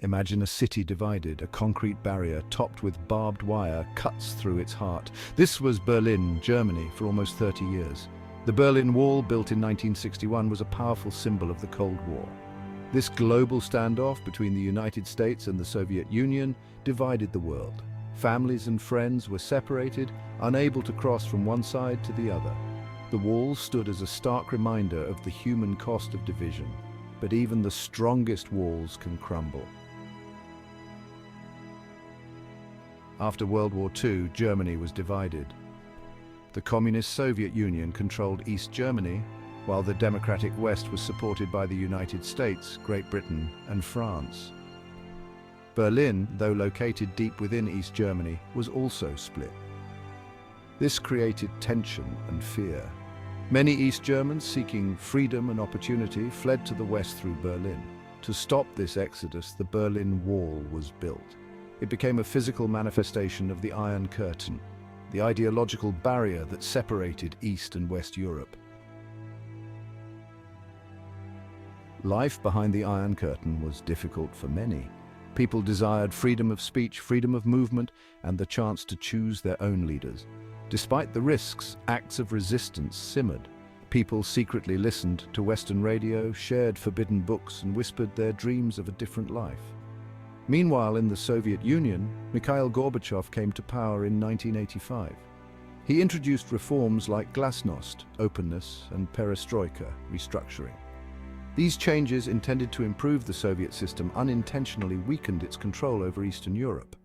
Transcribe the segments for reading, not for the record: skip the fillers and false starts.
Imagine a city divided, a concrete barrier topped with barbed wire cuts through its heart. This was Berlin, Germany, for almost 30 years. The Berlin Wall, built in 1961, was a powerful symbol of the Cold War. This global standoff between the United States and the Soviet Union divided the world. Families and friends were separated, unable to cross from one side to the other. The wall stood as a stark reminder of the human cost of division, but even the strongest walls can crumble. After World War II, Germany was divided. The Communist Soviet Union controlled East Germany, while the democratic West was supported by the United States, Great Britain, and France. Berlin, though located deep within East Germany, was also split. This created tension and fear. Many East Germans seeking freedom and opportunity fled to the west through Berlin. To stop this exodus, the Berlin Wall was built. It became a physical manifestation of the Iron Curtain, the ideological barrier that separated East and West Europe. Life behind the Iron Curtain was difficult for many. People desired freedom of speech, freedom of movement, and the chance to choose their own leaders. Despite the risks, acts of resistance simmered. People secretly listened to Western radio, shared forbidden books, and whispered their dreams of a different life. Meanwhile, in the Soviet Union, Mikhail Gorbachev came to power in 1985. He introduced reforms like glasnost, openness, and perestroika, restructuring. These changes, intended to improve the Soviet system, unintentionally weakened its control over Eastern Europe.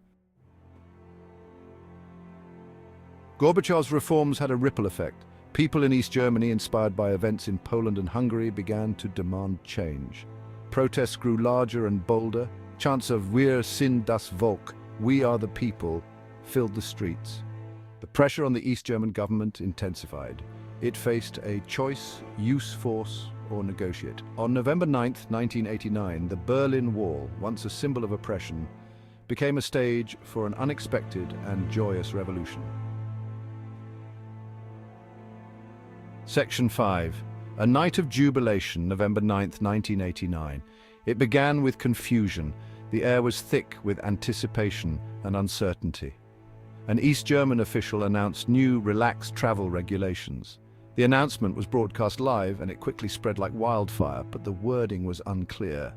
Gorbachev's reforms had a ripple effect. People in East Germany, inspired by events in Poland and Hungary, began to demand change. Protests grew larger and bolder. Chants of "Wir sind das Volk," "We are the people," filled the streets. The pressure on the East German government intensified. It faced a choice: use force or negotiate. On November 9, 1989, the Berlin Wall, once a symbol of oppression, became a stage for an unexpected and joyous revolution. Section 5. A night of jubilation, November 9, 1989. It began with confusion. The air was thick with anticipation and uncertainty. An East German official announced new, relaxed travel regulations. The announcement was broadcast live, and it quickly spread like wildfire, but the wording was unclear.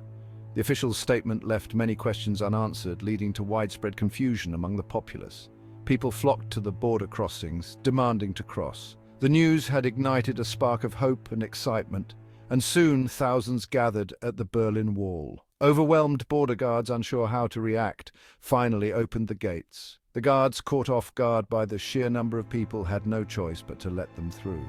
The official's statement left many questions unanswered, leading to widespread confusion among the populace. People flocked to the border crossings, demanding to cross. The news had ignited a spark of hope and excitement, and soon thousands gathered at the Berlin Wall. Overwhelmed border guards, unsure how to react, finally opened the gates. The guards, caught off guard by the sheer number of people, had no choice but to let them through.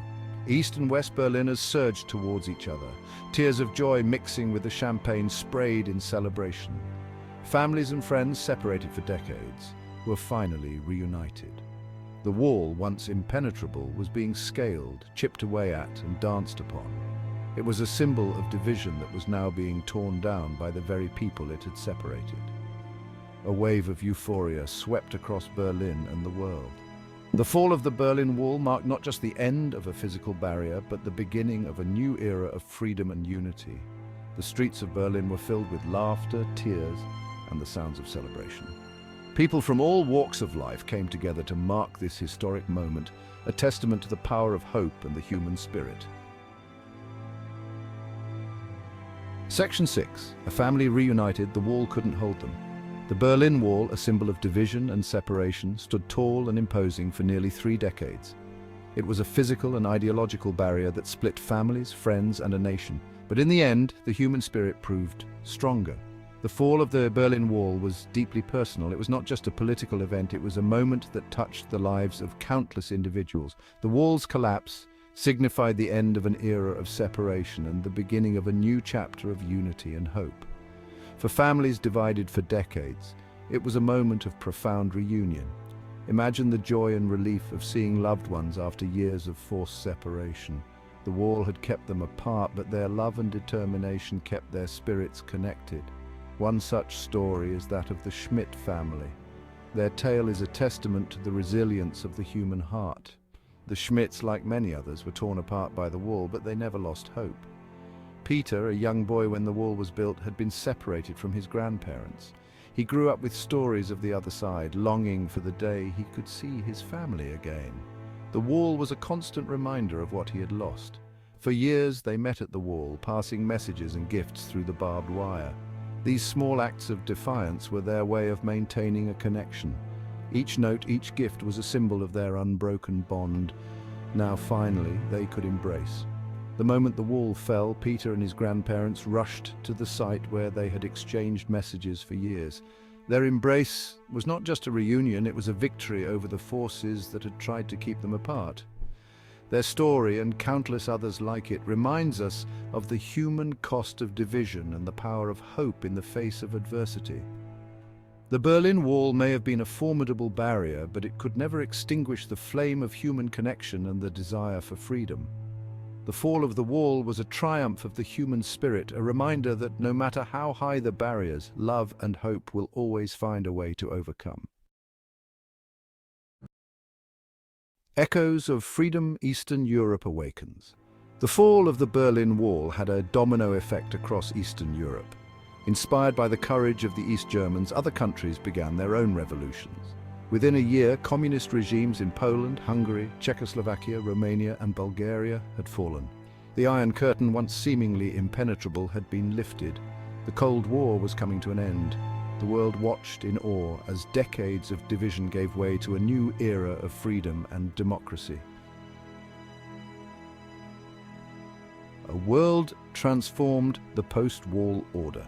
East and West Berliners surged towards each other, tears of joy mixing with the champagne sprayed in celebration. Families and friends, separated for decades, were finally reunited. The wall, once impenetrable, was being scaled, chipped away at, and danced upon. It was a symbol of division that was now being torn down by the very people it had separated. A wave of euphoria swept across Berlin and the world. The fall of the Berlin Wall marked not just the end of a physical barrier, but the beginning of a new era of freedom and unity. The streets of Berlin were filled with laughter, tears, and the sounds of celebration. People from all walks of life came together to mark this historic moment, a testament to the power of hope and the human spirit. Section 6. A family reunited, the wall couldn't hold them. The Berlin Wall, a symbol of division and separation, stood tall and imposing for nearly 3 decades. It was a physical and ideological barrier that split families, friends, and a nation. But in the end, the human spirit proved stronger. The fall of the Berlin Wall was deeply personal. It was not just a political event, it was a moment that touched the lives of countless individuals. The wall's collapse signified the end of an era of separation and the beginning of a new chapter of unity and hope. For families divided for decades, it was a moment of profound reunion. Imagine the joy and relief of seeing loved ones after years of forced separation. The wall had kept them apart, but their love and determination kept their spirits connected. One such story is that of the Schmidt family. Their tale is a testament to the resilience of the human heart. The Schmidts, like many others, were torn apart by the wall, but they never lost hope. Peter, a young boy when the wall was built, had been separated from his grandparents. He grew up with stories of the other side, longing for the day he could see his family again. The wall was a constant reminder of what he had lost. For years they met at the wall, passing messages and gifts through the barbed wire. These small acts of defiance were their way of maintaining a connection. Each note, each gift was a symbol of their unbroken bond. Now finally they could embrace. The moment the wall fell, Peter and his grandparents rushed to the site where they had exchanged messages for years. Their embrace was not just a reunion, it was a victory over the forces that had tried to keep them apart. Their story, and countless others like it, reminds us of the human cost of division and the power of hope in the face of adversity. The Berlin Wall may have been a formidable barrier, but it could never extinguish the flame of human connection and the desire for freedom. The fall of the wall was a triumph of the human spirit, a reminder that no matter how high the barriers, love and hope will always find a way to overcome. Echoes of freedom, Eastern Europe awakens. The fall of the Berlin Wall had a domino effect across Eastern Europe. Inspired by the courage of the East Germans, other countries began their own revolutions. Within a year, communist regimes in Poland, Hungary, Czechoslovakia, Romania and Bulgaria had fallen. The Iron Curtain, once seemingly impenetrable, had been lifted. The Cold War was coming to an end. The world watched in awe as decades of division gave way to a new era of freedom and democracy. A world transformed the post-war order.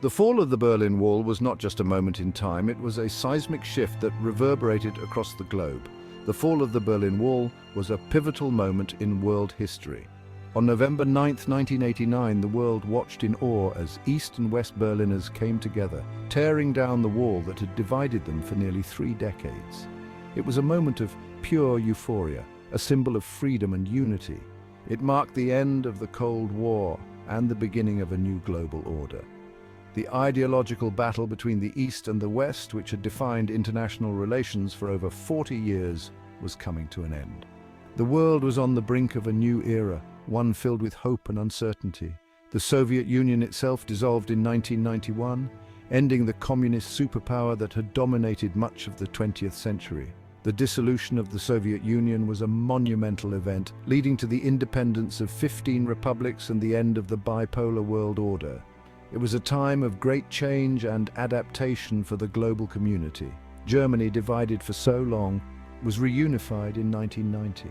The fall of the Berlin Wall was not just a moment in time, it was a seismic shift that reverberated across the globe. The fall of the Berlin Wall was a pivotal moment in world history. On November 9, 1989, the world watched in awe as East and West Berliners came together, tearing down the wall that had divided them for nearly 3 decades. It was a moment of pure euphoria, a symbol of freedom and unity. It marked the end of the Cold War and the beginning of a new global order. The ideological battle between the East and the West, which had defined international relations for over 40 years, was coming to an end. The world was on the brink of a new era, one filled with hope and uncertainty. The Soviet Union itself dissolved in 1991, ending the communist superpower that had dominated much of the 20th century. The dissolution of the Soviet Union was a monumental event, leading to the independence of 15 republics and the end of the bipolar world order. It was a time of great change and adaptation for the global community. Germany, divided for so long, was reunified in 1990.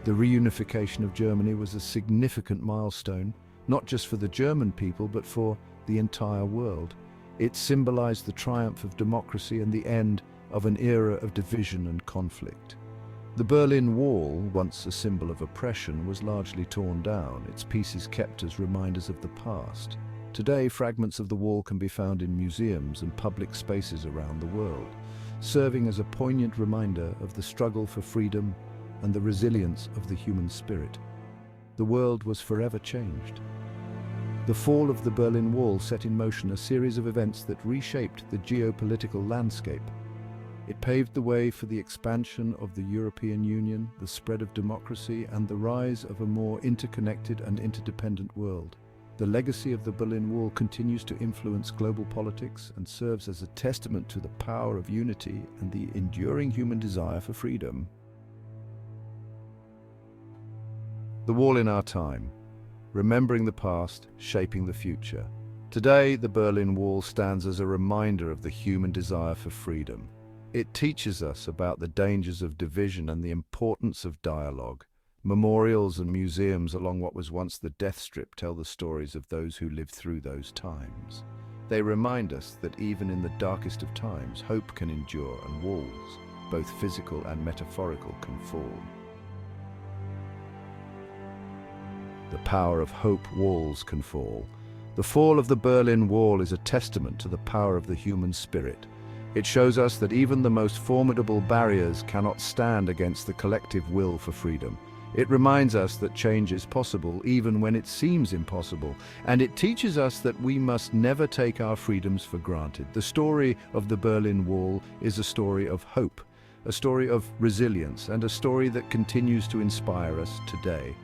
The reunification of Germany was a significant milestone, not just for the German people, but for the entire world. It symbolized the triumph of democracy and the end of an era of division and conflict. The Berlin Wall, once a symbol of oppression, was largely torn down, its pieces kept as reminders of the past. Today, fragments of the wall can be found in museums and public spaces around the world, serving as a poignant reminder of the struggle for freedom and the resilience of the human spirit. The world was forever changed. The fall of the Berlin Wall set in motion a series of events that reshaped the geopolitical landscape. It paved the way for the expansion of the European Union, the spread of democracy, and the rise of a more interconnected and interdependent world. The legacy of the Berlin Wall continues to influence global politics and serves as a testament to the power of unity and the enduring human desire for freedom. The wall in our time, remembering the past, shaping the future. Today, the Berlin Wall stands as a reminder of the human desire for freedom. It teaches us about the dangers of division and the importance of dialogue. Memorials and museums along what was once the death strip tell the stories of those who lived through those times. They remind us that even in the darkest of times, hope can endure and walls, both physical and metaphorical, can fall. The power of hope, walls can fall. The fall of the Berlin Wall is a testament to the power of the human spirit. It shows us that even the most formidable barriers cannot stand against the collective will for freedom. It reminds us that change is possible even when it seems impossible, and it teaches us that we must never take our freedoms for granted. The story of the Berlin Wall is a story of hope, a story of resilience, and a story that continues to inspire us today.